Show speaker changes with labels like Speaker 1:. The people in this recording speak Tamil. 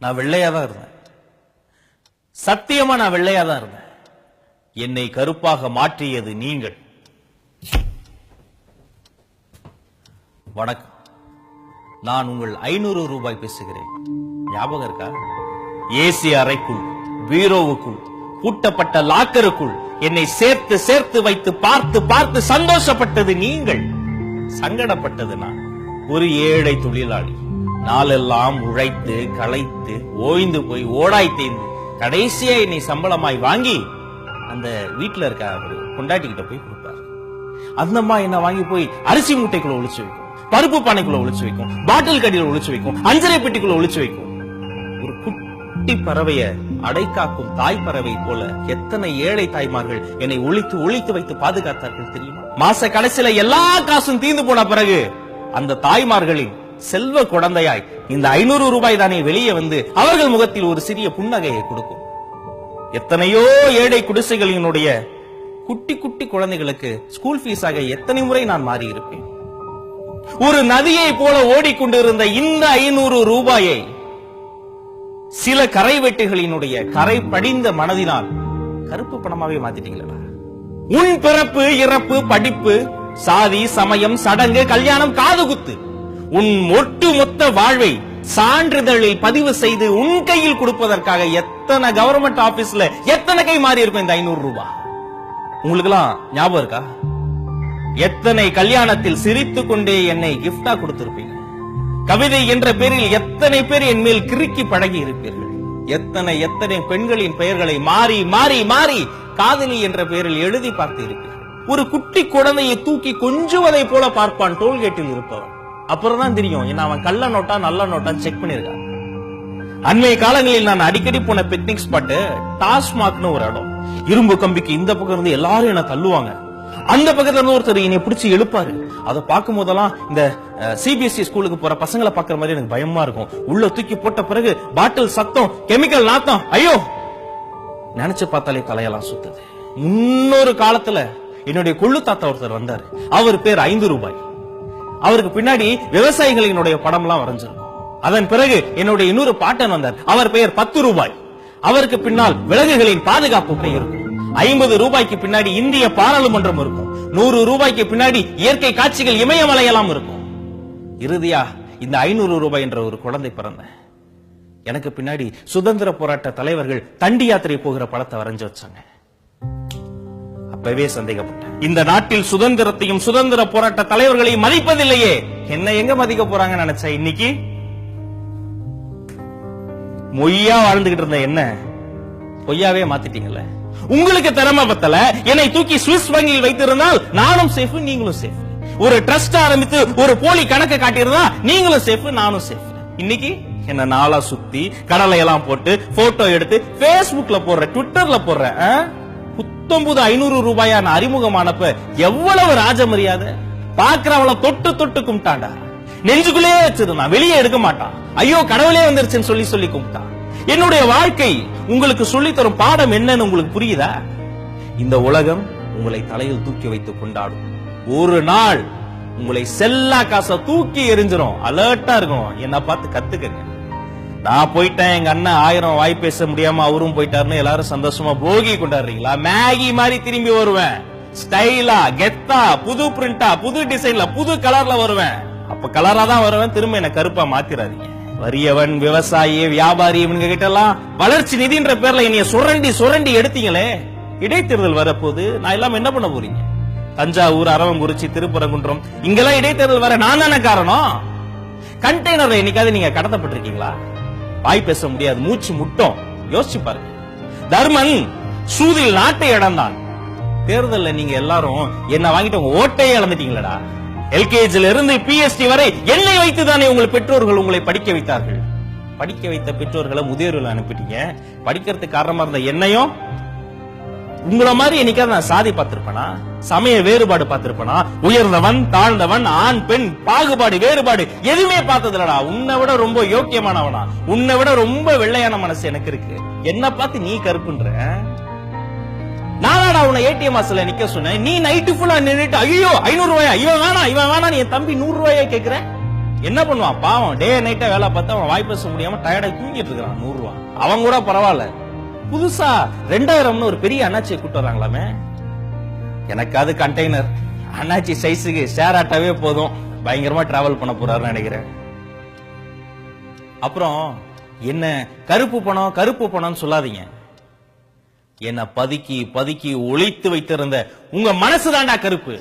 Speaker 1: நான் வெள்ளையா தான் இருந்தேன். சத்தியமா நான் வெள்ளையா தான் இருந்தேன். என்னை கருப்பாக மாற்றியது நீங்கள். வணக்கம். நான் உங்கள் 500 ரூபாய் பேசுகிறேன். ஞாபகம் இருக்கா? ஏசி அறைக்குள், பீரோவுக்குள், பூட்டப்பட்ட லாக்கருக்குள் என்னை சேர்த்து சேர்த்து வைத்து பார்த்து பார்த்து சந்தோஷப்பட்டது நீங்கள். சங்கடப்பட்டது நான். ஒரு ஏழை தொழிலாளி. நாளெல்லாம் உழைத்து களைத்து ஓய்ந்து போய் ஓடாய் தேய்ந்து கடைசியா என்னை சம்பளமாய் வாங்கி அந்த வீட்டுல இருக்க ஒரு கொண்டாட்டிக்கிட்ட போய் கொடுப்பாரு. அந்த அம்மா என்ன வாங்கி போய் அரிசி மூட்டைக்குள்ள ஒளிச்சு வைக்கும், பருப்பு பானைக்குள்ள ஒளிச்சு வைக்கும், பாட்டில் கடியில ஒளிச்சு வைக்கும், அஞ்சரை பெட்டிக்குள்ள ஒளிச்சு வைக்கும். ஒரு குட்டி பறவைய அடைக்காக்கும் தாய் பறவை போல எத்தனை ஏழை தாய்மார்கள் என்னை ஒளித்து ஒளித்து வைத்து பாதுகாத்தார்கள் தெரியுமா? மாச கடைசியில எல்லா காசும் தீர்ந்து போன பிறகு அந்த தாய்மார்களின் செல்வ குழந்தையாய் இந்த 500 ரூபாய் தானே வெளியே வந்து அவர்கள் முகத்தில் ஒரு சிறிய புன்னகையை கொடுக்கும். எத்தனையோ ஏழை குடிசைகளினுடைய குட்டி குட்டி குழந்தைகளுக்கு ஸ்கூல் ஃபீஸாக எத்தனை முறை நான் மாறி இருப்பேன். ஒரு நதியை போல ஓடிக்கொண்டிருந்த இந்த 500 ரூபாயை சில கரை வெட்டுகளினுடைய கரை படிந்த மனதினால் கருப்பு பணமாவே மாத்திட்டீங்களா? உன் பிறப்பு, இறப்பு, படிப்பு, சாதி, சமயம், சடங்கு, கல்யாணம், காதுகுத்து, உன் ஒட்டுமொத்த வாழ்வை சான்றிதழில் பதிவு செய்து உன் கையில் கொடுப்பதற்காக எத்தனை கவர்மெண்ட் ஆபீஸ்ல எத்தனை கை மாறி இருக்கும் இந்த 500 ரூபாய். உங்களுக்கு எல்லாம் ஞாபகம் இருக்கா? எத்தனை கல்யாணத்தில் சிரித்துக் கொண்டே என்னை கிஃப்டா கொடுத்திருப்பீங்க. கவிதை என்ற பேரில் எத்தனை பேர் என் மேல் கிறுக்கி பழகி இருப்பீர்கள். எத்தனை எத்தனை பெண்களின் பெயர்களை மாறி மாறி மாறி காதலி என்ற பெயரில் எழுதி பார்த்து இருப்பீர்கள். ஒரு குட்டி குழந்தையை தூக்கி கொஞ்சுவதை போல பார்ப்பான் டோல்கேட்டில் இருப்பவன். அப்புறம் தான் தெரியும் என்ன அவன் கள்ள நோட்டா நல்ல நோட்டா செக் பண்ணிருக்கான். அண்மை காலங்களில் நான் அடிக்கடி போன பிக்னிக் ஸ்பாட் டாஸ்மாக்னு ஒரு இடம். இரும்பு கம்பிக்கு இந்த பக்கம் இருந்து எல்லாரும் என்ன தள்ளுவாங்க, அந்த பக்கத்துல இருந்து ஒருத்தர் என்னை பிடிச்சி எழுப்பாரு. அதை பார்க்கும் போதெல்லாம் இந்த சிபிஎஸ்இ ஸ்கூலுக்கு போற பசங்களை பாக்குற மாதிரி எனக்கு பயமா இருக்கும். உள்ள தூக்கி போட்ட பிறகு பாட்டில் சத்தம், கெமிக்கல் நாத்தம், ஐயோ நினைச்சு பார்த்தாலே தலையெல்லாம் சுத்துது. முன்னொரு காலத்துல என்னுடைய கொள்ளு தாத்தா ஒருத்தர் வந்தாரு. அவர் பேர் 5 ரூபாய். அவருக்கு பின்னாடி விவசாயிகளினுடைய படம் எல்லாம் வரைஞ்சிருக்கும். அதன் பிறகு என்னுடைய இன்னொரு பாட்டன் வந்தார். அவர் பெயர் 10 ரூபாய். அவருக்கு பின்னால் விலங்குகளின் பாதுகாப்பு இருக்கும். 50 ரூபாய்க்கு பின்னாடி இந்திய பாராளுமன்றம் இருக்கும். 100 ரூபாய்க்கு பின்னாடி இயற்கை காட்சிகள், இமயமலையெல்லாம் இருக்கும். இறுதியா இந்த 500 ரூபாய் என்ற ஒரு குழந்தை பிறந்த எனக்கு பின்னாடி சுதந்திர போராட்ட தலைவர்கள் தண்டி யாத்திரை போகிற படத்தை வரைஞ்சு வச்சாங்க. அப்பவே சந்தேகப்பட்டேன், இந்த நாட்டில் சுதந்திரத்தையும் சுதந்திர போராட்ட தலைவர்களையும் மதிப்பதில்லையே, என்ன எங்க மதிக்க போறாங்க நினைச்சா இன்னைக்கு மொய்யா வாழ்ந்துகிட்டு இருந்த என்ன பொய்யாவே மாத்திட்டீங்கல்ல. உங்களுக்கு திறமை பத்தல, என்னை தூக்கி சுவிஸ் வங்கியில் வைத்திருந்தால் நானும் சேஃப், நீங்களும் சேஃப். ஒரு ட்ரஸ்ட் ஆரம்பித்து ஒரு போலி கணக்கை காட்டியிருந்தா நீங்களும் சேஃப், நானும் சேஃப். இன்னைக்கு என்ன நாளா சுத்தி கடலை எல்லாம் போட்டு போட்டோ எடுத்து Facebookல போடுற, ட்விட்டர்ல போடுற 500 ரூபாயா நான் அறிமுகமானப்ப எவ்வளவு ராஜ மரியாதை. பாக்குறவள தொட்டு தொட்டு கும்பிட்டாண்டா. நெஞ்சுக்குள்ளே வச்சிருந்தான், வெளியே எடுக்க மாட்டான். ஐயோ கடவுளே வந்துருச்சுன்னு சொல்லி சொல்லி கும்பிட்டான். என்னுடைய வாழ்க்கை உங்களுக்கு சொல்லி தரும் பாடம் என்னன்னு உங்களுக்கு புரியுதா? இந்த உலகம் உங்களை தலையில் தூக்கி வைத்து கொண்டாடும். ஒரு நாள் உங்களை செல்லா காசை தூக்கி எரிஞ்சிரும். அலர்ட்டா இருக்கும். என்ன பார்த்து கத்துக்கங்க. நான் போயிட்டேன், எங்க அண்ணன் 1000 வாய் பேச முடியாம அவரும் போயிட்டாருன்னு எல்லாரும் சந்தோஷமா போகி கொண்டாடுறீங்களா? மேகி மாதிரி திரும்பி வருவேன். ஸ்டைலா, கெத்தா, புது பிரிண்டா, புது டிசைன்ல, புது கலர்ல வருவேன். அப்ப கலரா தான் வருவேன். திரும்ப என்ன கருப்பா மாத்திராதீங்க. வறியவன், விவசாயி, வியாபாரி இவங்க கிட்ட எல்லாம் வளர்ச்சி நிதின்ற பேர்ல என்னைய சுரண்டி சுரண்டி எடுத்தீங்களே. இடைத்தேர்தல் வரப்போது நான் எல்லாம் என்ன பண்ண போறீங்க? தஞ்சாவூர், அரவங்குறிச்சி, திருப்பரங்குன்றம் இங்கெல்லாம் இடைத்தேர்தல் வர நான் தானே காரணம். கண்டெய்னர்ல என்னைக்காவது நீங்க கடத்தப்பட்டிருக்கீங்களா? வாய் பேச முடியாது, மூச்சு முட்டும். யோசிச்சு பாருங்க. தர்மன் சூதில் நாட்டை இழந்தான். தேர்தல்ல நீங்க எல்லாரும் என்ன வாங்கிட்டு உங்க ஓட்டையே இழந்துட்டீங்களா? எல்கேஜில இருந்து பிஎஸ்டி வரை என்னை வைத்துதானே உங்கள் பெற்றோர்கள் உங்களை படிக்க வைத்தார்கள். படிக்க வைத்த பெற்றோர்களை முதியோர்கள் அனுப்பிட்டீங்க. படிக்கிறதுக்கு காரணமா இருந்த என்னையும் உங்கள மாதிரி என்னைக்காவது நான் சாதி பார்த்திருப்பேனா? சமய வேறுபாடு பார்த்திருப்பேனா? உயர்ந்தவன், தாழ்ந்தவன், ஆண், பெண் பாகுபாடு, வேறுபாடு எதுவுமே பார்த்ததுலடா. உன்னை விட ரொம்ப யோக்கியமானவனா, உன்னை விட ரொம்ப வெள்ளையான மனசு எனக்கு இருக்கு. என்ன பார்த்து நீ கருப்புன்ற? நானாடா உன்னை ஏடிஎம் வாசல்ல நிக்க சொன்னேன். நீ நைட்டு ஃபுல்லா நின்னுட்டு ஐயோ 500 ரூபாயா, இவன் வேணா இவன் வேணா, என் தம்பி 100 ரூபாயா கேக்குற? என்ன பண்ணுவான் பாவம், டே நைட்டா வேலை பார்த்தா அவன் வாய் பேச முடியாம டயர்டா தூங்கிட்டு இருக்கான். 100 ரூபா அவன் கூட பரவாயில்ல. புதுசா 2000 ஒரு பெரிய அண்ணாச்சியை கூட்டு வராங்களாமே. எனக்கு அது கண்டெய்னர் அண்ணாச்சி சைஸுக்கு ஷேர் ஆட்டாவே போதும். பயங்கரமா டிராவல் பண்ண போறாருன்னு நினைக்கிறேன். அப்புறம் என்ன கருப்பு பணம் சொல்லாதீங்க. என்ன பதுக்கி பதுக்கி ஒளித்து வைத்திருந்த உங்க மனசுதான்டா கருப்பு.